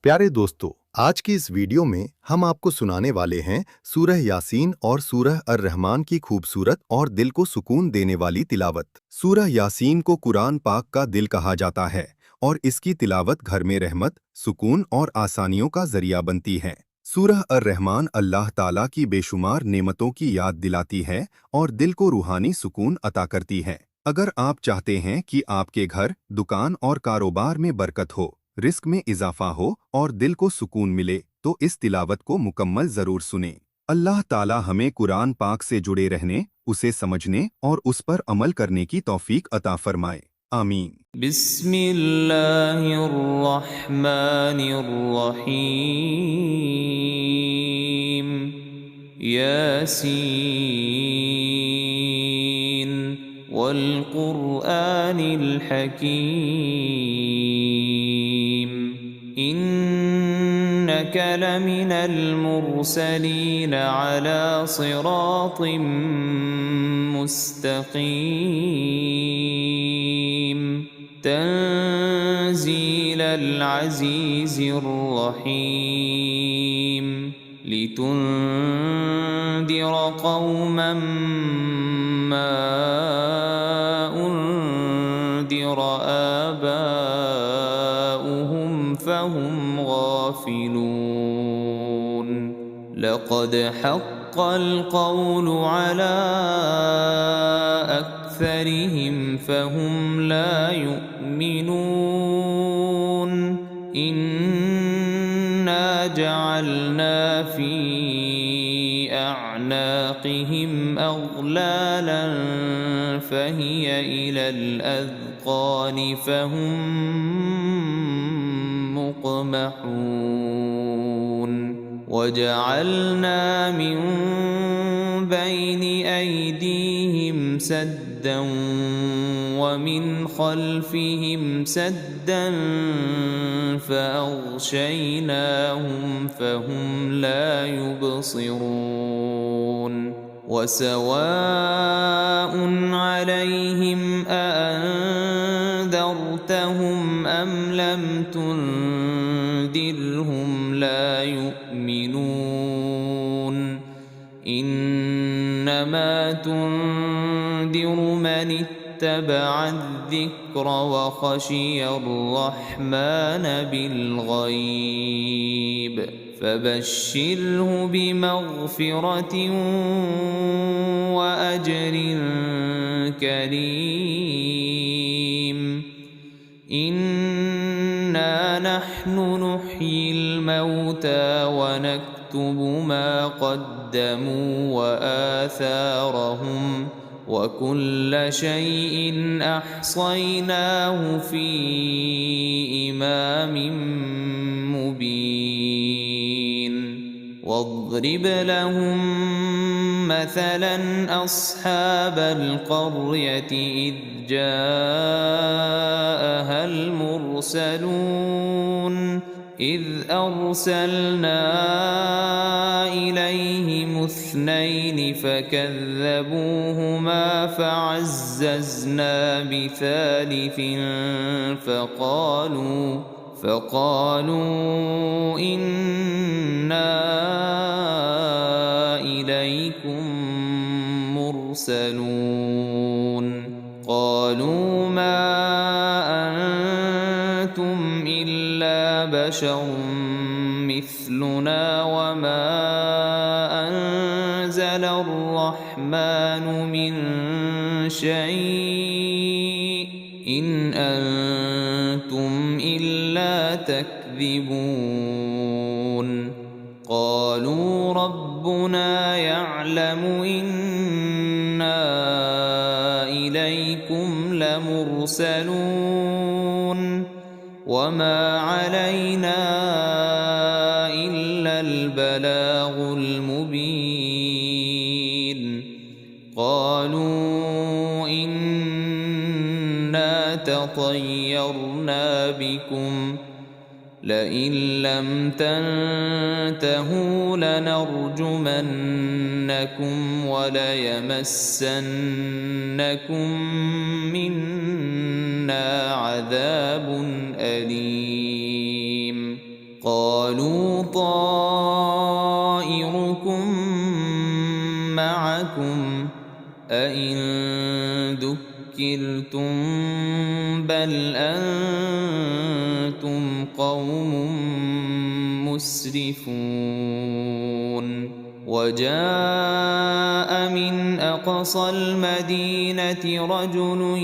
प्यारे दोस्तों, आज की इस वीडियो में हम आपको सुनाने वाले हैं सूरह यासीन और सूरह अर-रहमान की खूबसूरत और दिल को सुकून देने वाली तिलावत। सूरह यासीन को कुरान पाक का दिल कहा जाता है और इसकी तिलावत घर में रहमत, सुकून और आसानियों का जरिया बनती है। सूरह अर-रहमान अल्लाह ताला की बेशुमार नेमतों की याद दिलाती है और दिल को रूहानी सुकून अता करती है। अगर आप चाहते हैं कि आपके घर, दुकान और कारोबार में बरकत हो, रिस्क में इजाफा हो और दिल को सुकून मिले, तो इस तिलावत को मुकम्मल जरूर सुनें। अल्लाह ताला हमें कुरान पाक से जुड़े रहने, उसे समझने और उस पर अमल करने की तौफीक अता फरमाए। आमीन। बिस्मिल्लाहिर्रहमानिर्रहीम। यासीन वल क़ुरआनिल हकीम। इन्नक लमिनल मुरसलीन अला सिरातिम मुस्तक़ीम। तंज़ीलल अज़ीज़िर रहीम। लितुन्दिर क़ौमन मा उन्दिर आबाउहुम फहुम गाफ़िलून। लक़द हक़्क़ल क़ौलु अला अक्सरिहिम फहुम ला युमिनून। इन्ना जअलना फी अअनाक़िहिम अग़लालन फहिय इलल अज़क़ान फहुम मुक़महून। वजअलना मिन बैनि अयदीहिम सद्दन वमिन खल्फिहिम सद्दन फ़अग़शयनाहुम फ़हुम ला युबसिरून। वसवाउन अलैहिम अअन्ज़रतहुम अम लम तुन्ज़िरहुम ला युमिनून। इन्नमा तुन्ज़िरु मन इत्तबअ अज़्ज़िक्र वख़शिय अर्रहमान बिलग़ैब। फबश्शिरहु बिमग़फ़िरत वअज्र करीम। इन्ना नहनु नुह्यिल मौता वनक्तुब मा क़द्दमू वआथारहुम वकुल्ल शैइन अहसयनाहु फी इमामिम मुबीन। वाضرب لهم مثلا أصحاب القرية إذ جاءها المرسلون إذ أرسلنا إليهم اثنين فكذبوهما فعززنا بثالث فقالوا إنا إليكم مرسلون. قالوا ما أنتم إلا بشر مثلنا وما أنزل الرحمن من شيء إن أنتم إلا تكذبون. قالوا ربنا يعلم إنا إليكم لمرسلون وما علينا إلا البلاغ المبين. قالوا إنا تطيرنا بكم لئن لم تنتهوا لنرجمنكم وليمسنكم منا عذاب أليم. قالوا طائركم معكم أئن ذكرتم بل أنتم قوم مسرفون وجاء من أقصى المدينة رجل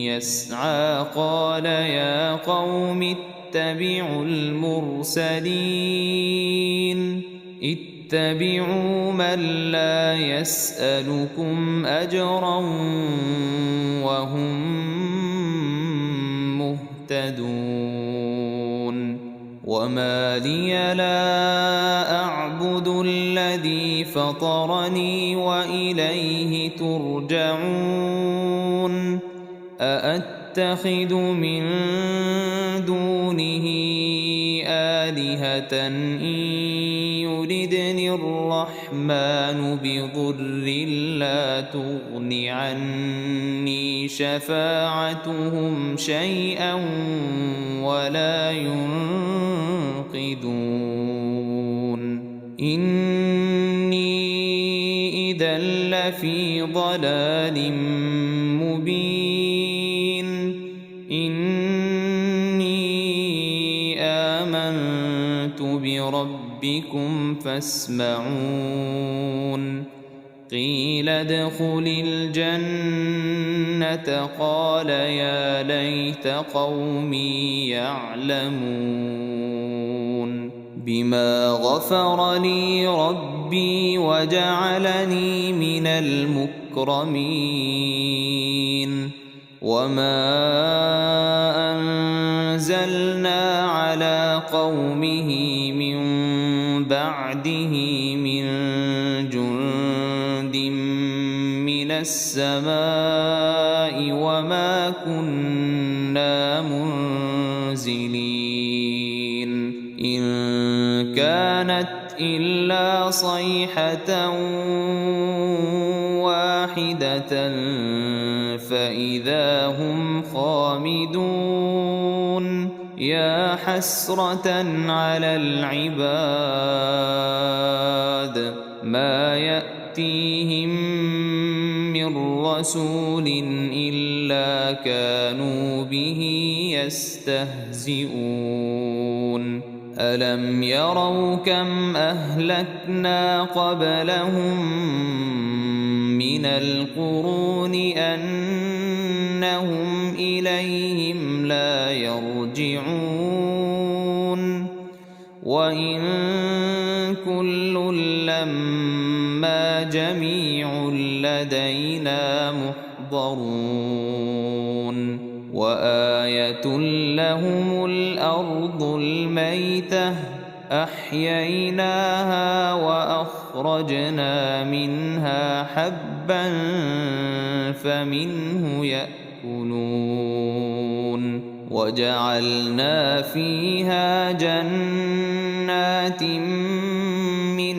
يسعى قال يا قوم اتبعوا المرسلين اتبعوا من لا يسألكم أجرا وهم مهتدون وما لي لا أعبد الذي فطرني وإليه ترجعون أأتخذ من دونه آلهة إن يردني الرحمن بضر لا تغن عني شفاعتهم شيئا ولا ينقذون إني إذا لفي ضلال مبين إني آمنت بربكم فاسمعون قيل ادخل الجنة قال يا ليت قومي يعلمون بما غفر لي ربي وجعلني من المكرمين وما أنزلنا على قومه من بعده من جند من السماء وما كنا منزلين إن كانت إلا صيحة واحدة فإذا هم خامدون يا حسرة على العباد ما يأتيهم من رسول إلا كانوا به يستهزئون ألم يروا كم أهلكنا قبلهم من القرون أنهم إليهم لا يرجعون وإن كل لما جميع لدينا محضرون وآية لهم الأرض الميتة أحييناها وأخرجنا منها حبا فمنه يأكلون وجعلنا فيها جنات من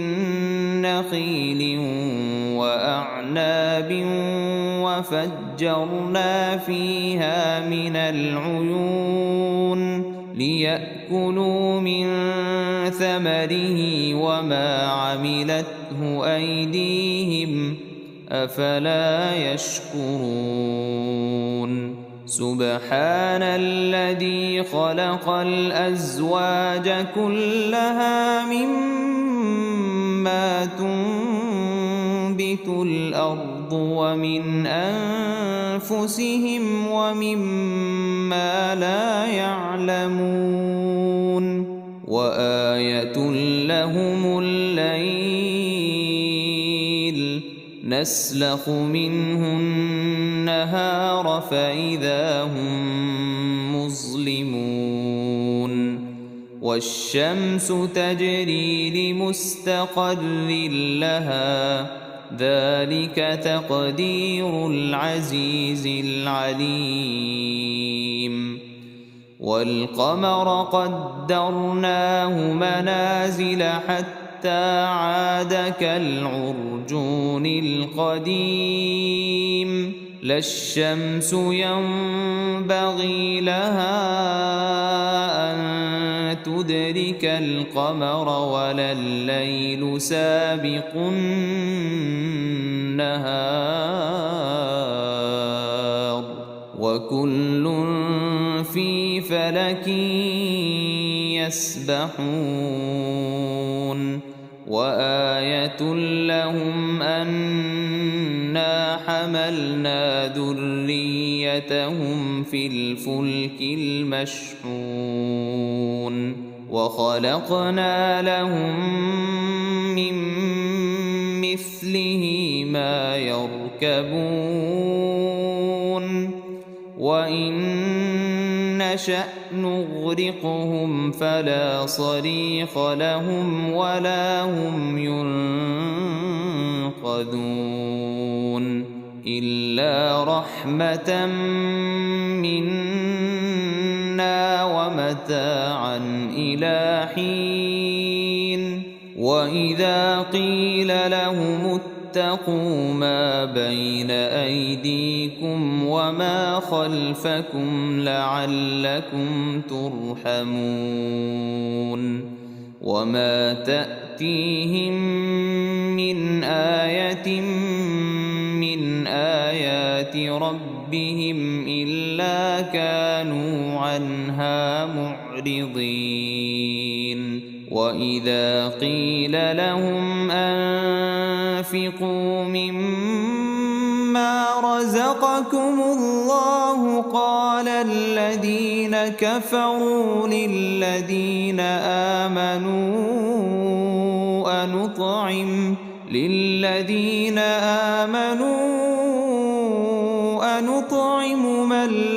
نخيل وأعناب وفجرنا فيها من العيون ليأكلوا من ثمره وما عملته أيديهم أفلا يشكرون سبحان الذي خلق الأزواج كلها مما تنبت الأرض ومن أنفسهم ومما لا يعلمون وآية لهم الليل نسلخ منه النهار فإذا هم مظلمون والشمس تجري لمستقر لها ذلك تقدير العزيز العليم والقمر قدرناه منازل حتى عاد كالعرجون القديم لا الشمس ينبغي لها أن تدرك القمر ولا الليل سابق النهار وكل في فلك يسبحون وآية لهم أنا حملنا ذريتهم في الفلك المشحون وخلقنا لهم من مثله ما يركبون وإن نشأ نغرقهم فلا صريخ لهم ولا هم ينقذون إلا رحمة منا ومتاعا إلى حين وإذا قيل لهم اتقوا ما بين أيديكم وما خلفكم لعلكم ترحمون وما تأتيهم من آية من آيات ربهم إلا كانوا عنها معرضين وإذا قيل لهم أنفقوا مما رزقكم الله قال الذين كفروا للذين آمنوا أنطعم من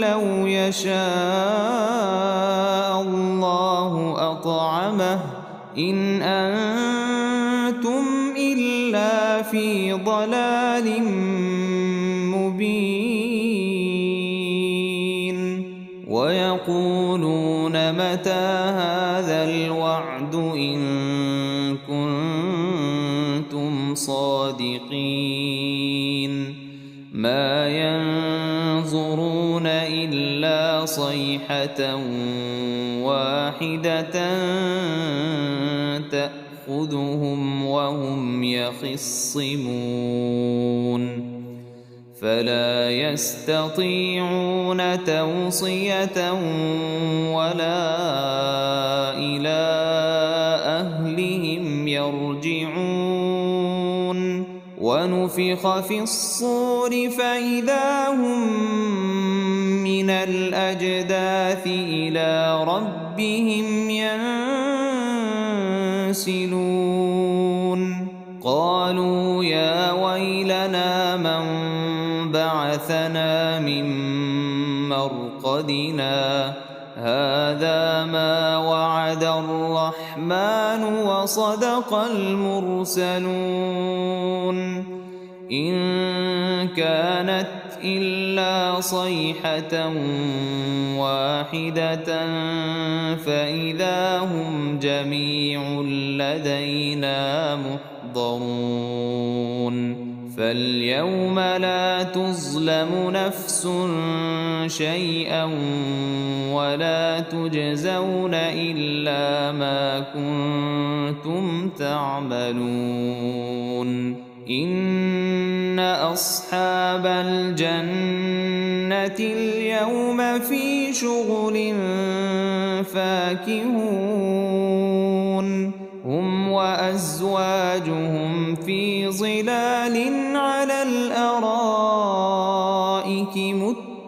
لو يشاء الله أطعمه إن أنتم إلا في ضلال مبين ويقولون متى هذا الوعد إن كنتم صادقين ما ينظرون إلا صيحة واحدة تأخذهم وهم يخصمون فلا يستطيعون توصية ولا إلى أهلهم يرجعون ونفخ في الصور فإذا هم من الأجداث إلى ربهم ينسلون قالوا يا ويلنا من بعثنا من مرقدنا هذا ما وعد الرحمن وصدق المرسلون إن كانت إلا صيحة واحدة فإذا هم جميع لدينا محضرون فاليوم لا تظلم نفس شيئا ولا تجزون إلا ما كنتم تعملون إن أصحاب الجنة اليوم في شغل فاكهون هم وأزواجهم في ظلال على الأرائك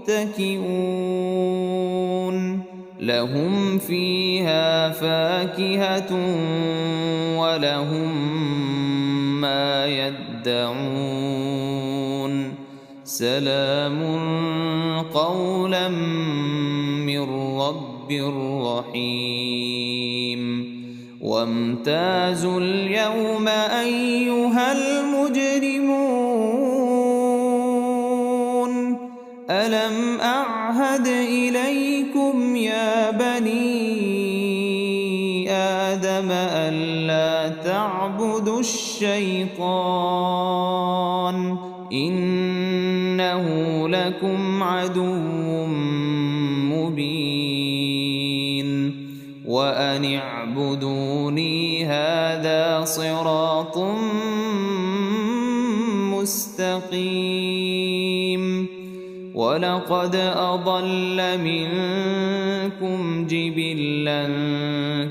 متكئون لهم فيها فاكهة ولهم ما يدعون سلام قولا من رب رحيم وامتازوا اليوم أيها المجرمون ألم أعهد إليكم يا بني آدم ألا تعبدوا الشيطان إنه لكم عدو مبين وأن فاعبدوني هذا صراط مستقيم ولقد أضل منكم جبلا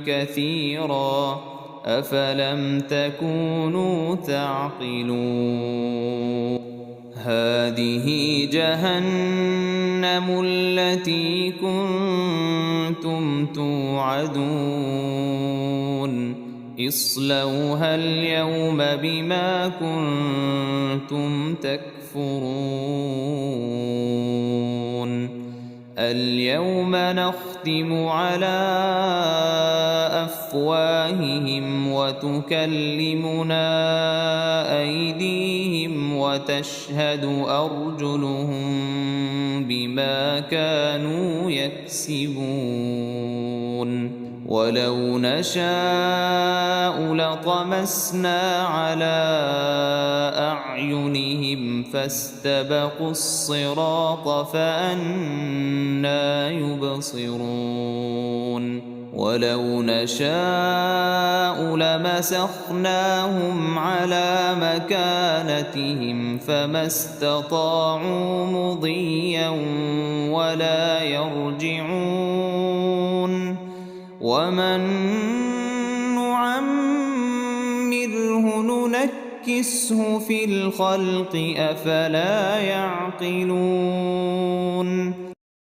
كثيرا أفلم تكونوا تعقلون هذه جهنم التي كنتم توعدون اصلوها اليوم بما كنتم تكفرون اليوم نختم على أفواههم وتكلمنا أيديهم وتشهد أرجلهم بما كانوا يكسبون ولو نشاء لطمسنا على أعينهم فاستبقوا الصراط فأنى يبصرون ولو نشاء لمسخناهم على مكانتهم فما استطاعوا مضيا ولا يرجعون ومن نعمره ننكسه في الخلق أفلا يعقلون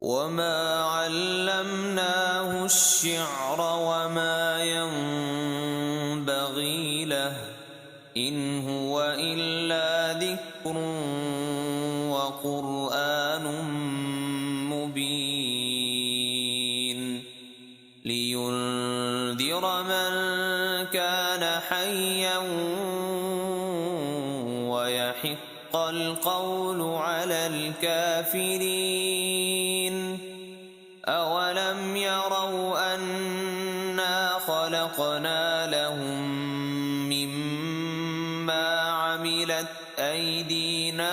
وما علمناه الشعر وما ينبغي له إن هو إلا ذكر وقرآن مبين لينذر من كان حيا ويحق القول على الكافرين أولم يروا أنا خلقنا لهم مما عملت أيدينا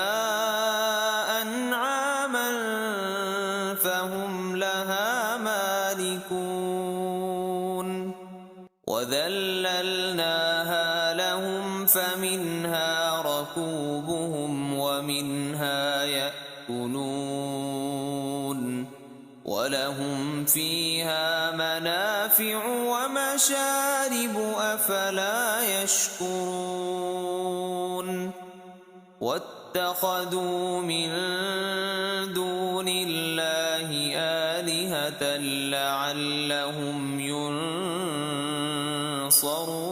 أنعاما فهم لها مالكون وذللناها لهم فمنها ركوبهم ومنها يأكلون ولهم فيها منافع ومشارب أفلا يشكرون واتخذوا من دون الله آلهة لعلهم ينصرون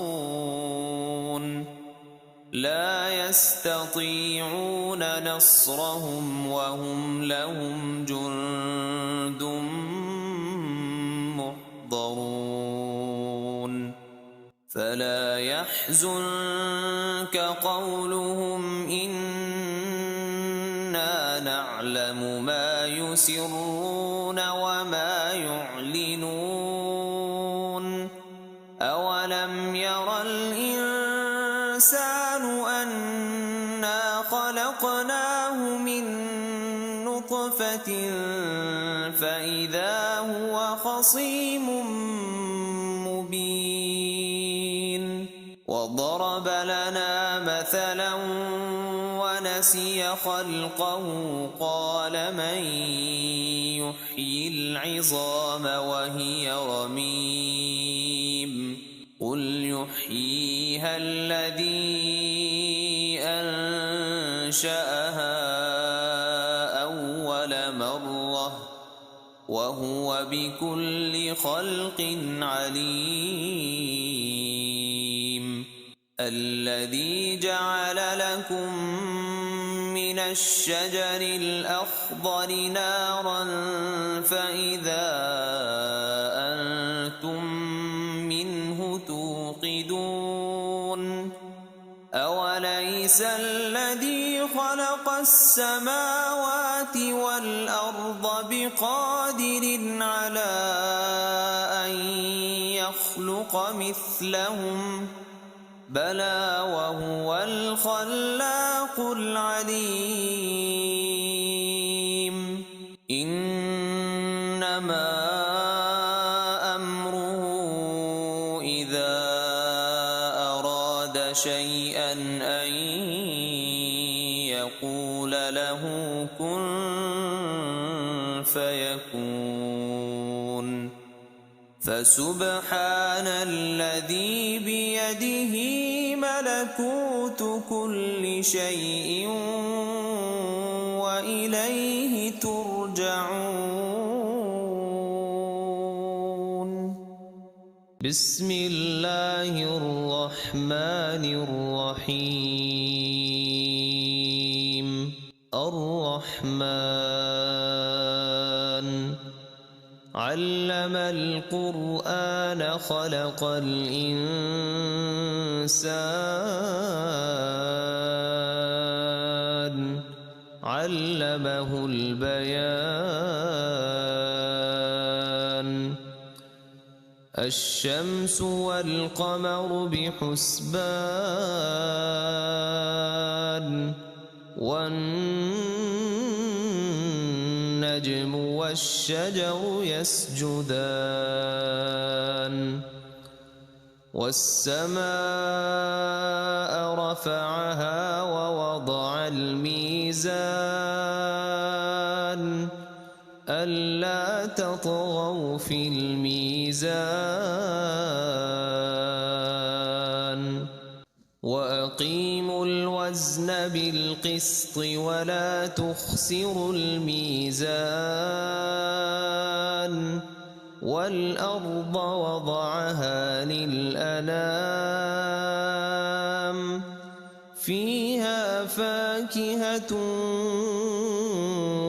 لا يستطيعون نصرهم وهم لهم جند محضرون فلا يحزنك قولهم إنا نعلم ما يسرون وما يعلنون أولم ير الإنسان أنا خلقناه من نطفة فإذا هو خصيم مبين وضرب لنا مثلا ونسي خلقه قال من يحيي العظام وهي رميم قل يحييها الذي أنشأها أول مرة وهو بكل خلق عليم الذي جعل لكم من الشجر الأخضر نارا فإذا أنتم منه توقدون أوليس الذي خلق السماوات والأرض بقادر على أن يخلق مثلهم بلى وهو الخلاق العليم إنما أمره شيئا أن يقول له كن فيكون. فسبحان الذي بيده ملكوت كل شيء وإليه ترجعون. بسم الله الرحمن الرحيم. الرحمن علم القرآن خلق الإنسان علمه البيان. الشمس والقمر بحسبان والنجم والشجر يسجدان. والسماء رفعها ووضع الميزان ألا تطغوا في الميزان وأقيموا الوزن بالقسط ولا تخسروا الميزان. والأرض وضعها للأنام فيها فاكهة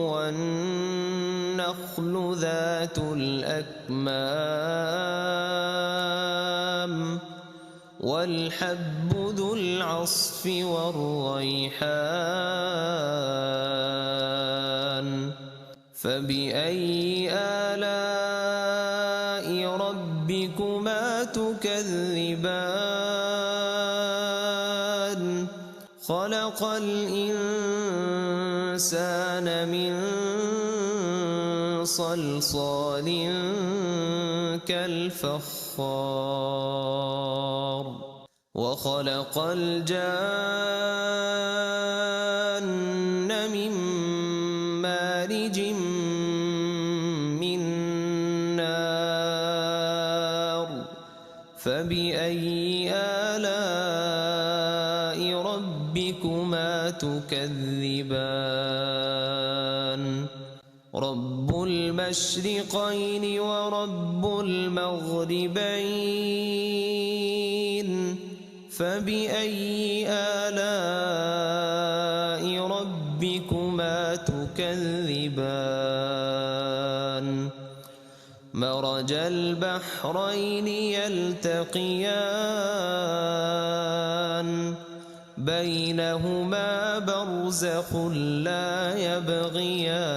والنخل ذات الأكمام والحب ذو العصف والريحان. فبأي آلاء ربكما تكذبان. خلق الإنسان من صلصال كالفخار وخلق الجان من مارج من نار. فبأي آلاء ربكما تكذبان. رب المشرقين ورب المغربين. فبأي آلاء ربكما تكذبان. مرج البحرين يلتقيان بينهما برزخ لا يبغيان.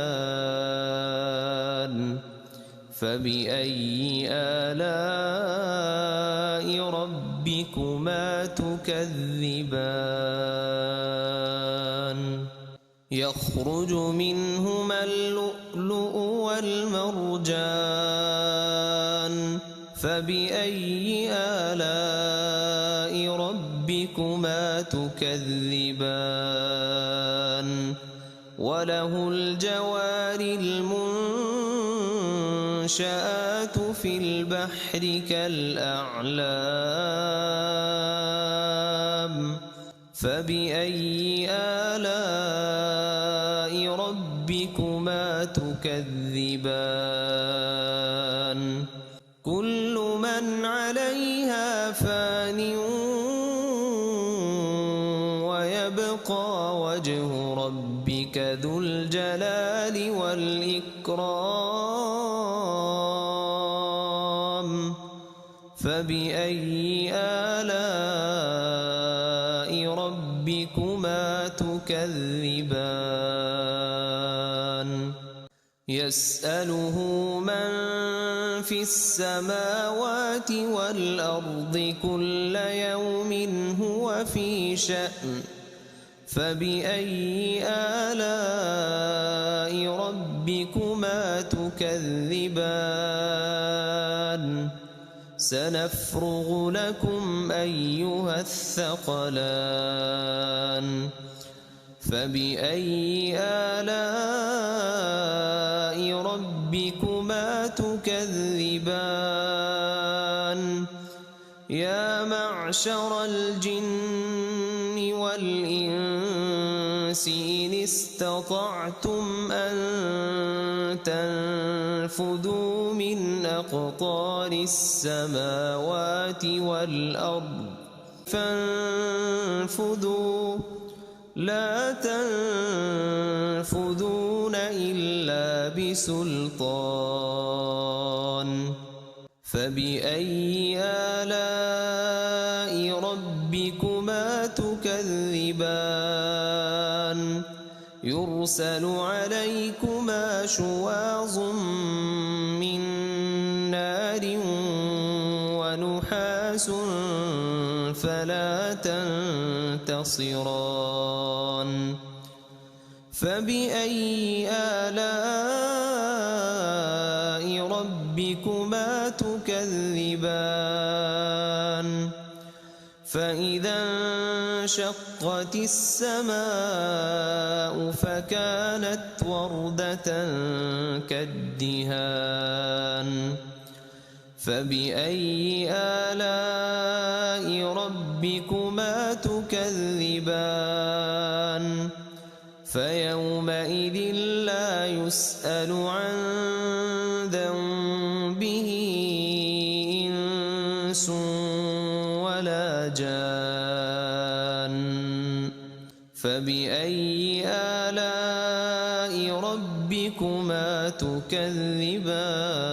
فبأي آلاء ربكما تكذبان. يخرج منهما اللؤلؤ والمرجان. فبأي آلاء ربكما تكذبان. وله الجوار المنشآت في البحر كالأعلام. فبأي آلاء ربكما تكذبان. كل من عليها فان ويبقى وجه ربك ذو الجلال والإكرام. فبأي آلاء ربكما تكذبان. يسأله من في السماوات والأرض كل يوم هو في شأن. فبأي آلاء ربكما تكذبان. سنفرغ لكم أيها الثقلان فبأي آلاء ربكما تكذبان يا معشر الجن والإنس إن استطعتم أن تنفذوا من أقطار السماوات والأرض فانفذوا لا تنفذون إلا بسلطان فبأي آلاء ربكما تكذبان يرسل عليكما شواظ من نار ونحاس فلا تنتصران فبأي آلاء ربكما تكذبان فإذا انشقت السماء فكانت وردة كالدهان فبأي آلاء ربكما تكذبان فيومئذ لا يسأل عن ذنبه إنس ولا جان فبأي آلاء ربكما تكذبان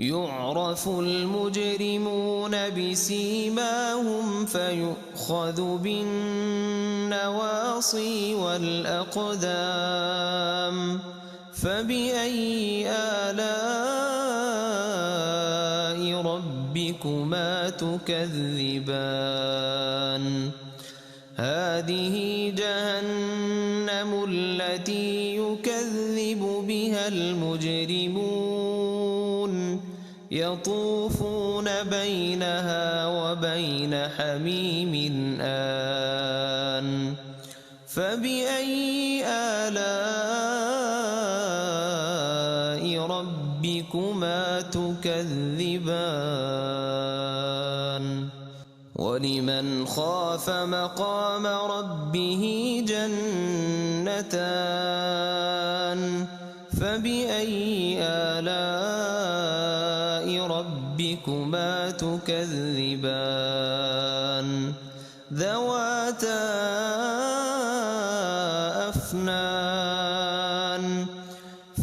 يعرف المجرمون بسيماهم فيؤخذ بالنواصي والأقدام فبأي آلاء ربكما تكذبان هذه جهنم التي يكذب بها المجرمون يطوفون بينها وبين حميم آن فبأي آلاء ربكما تكذبان ولمن خاف مقام ربه جنتان فبأي آلاء ربكما تكذبان ذواتا أفنان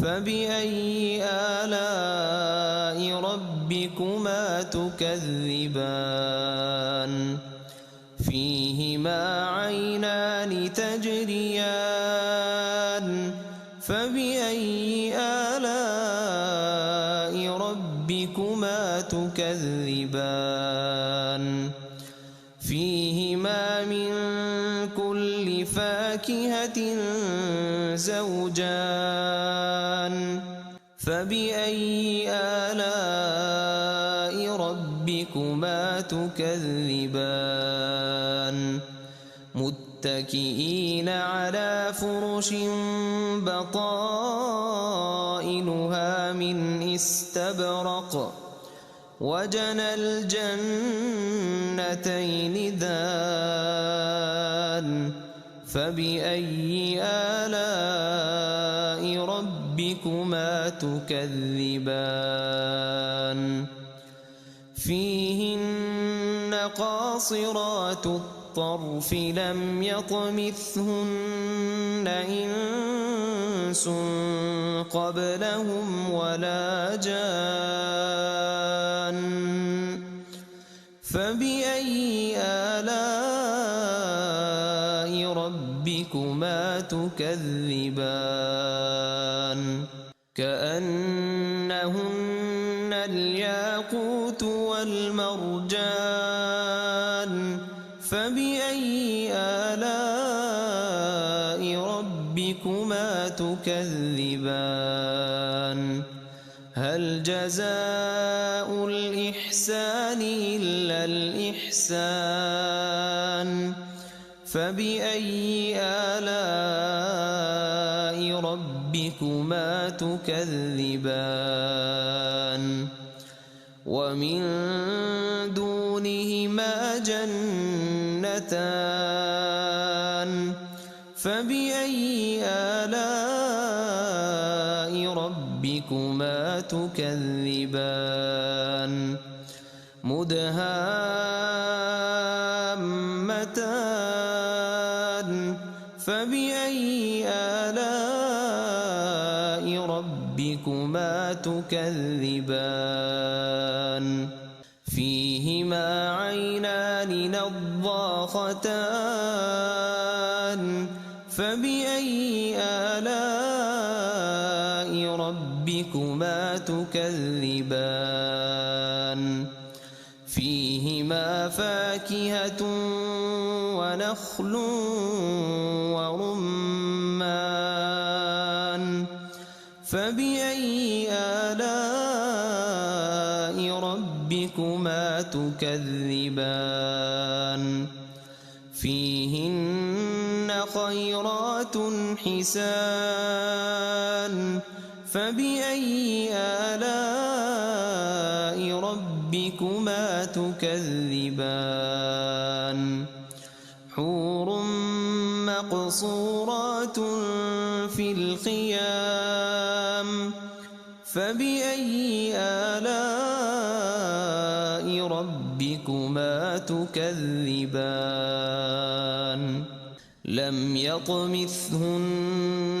فبأي آلاء ربكما تكذبان فيهما عينان تجريان فبأي آلاء ربكما تكذبان فيهما من كل فاكهة زوجان فبأي آلاء ربكما تكذبان متكئين على فرش بطائنها من استبرق وجنى الجنتين دان فبأي آلاء ربكما تكذبان فيهن قاصرات الطرف لم يطمثهن إنس قبلهم ولا جان فبأي آلاء ربكما تكذبان كأنهن الياقوت والمرجان فبأي آلاء ربكما تكذبان هل جزاء الإحسان إلا الإحسان فبأي آلاء ربكما تكذبان ومن دونهما جنتان فبأي آلاء ربكما تكذبان مدهامتان فبأي آلاء ربكما تكذبان فيهما عينان نضاختان فبأي آلاء ربكما تكذبان فيهما فاكهة ونخل ورمان فبأي آلاء ربكما تكذبان فيهن خيرات حسان فبأي آلاء ربكما تكذبان حور مقصورات في الخيام فبأي آلاء ربكما تكذبان لم يطمثهن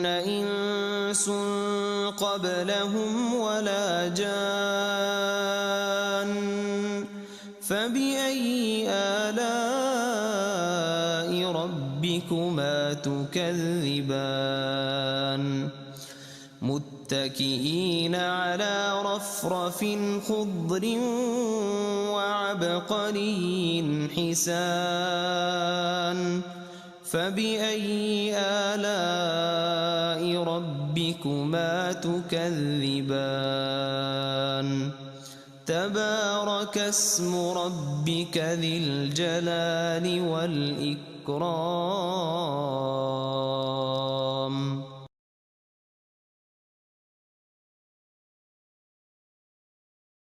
إنس قبلهم ولا جان فبأي آلاء ربكما تكذبان متكئين على رفرف خضر وعبقري حسان فبأي آلاء ربكما تكذبان تبارك اسم ربك ذي الجلال والإكرام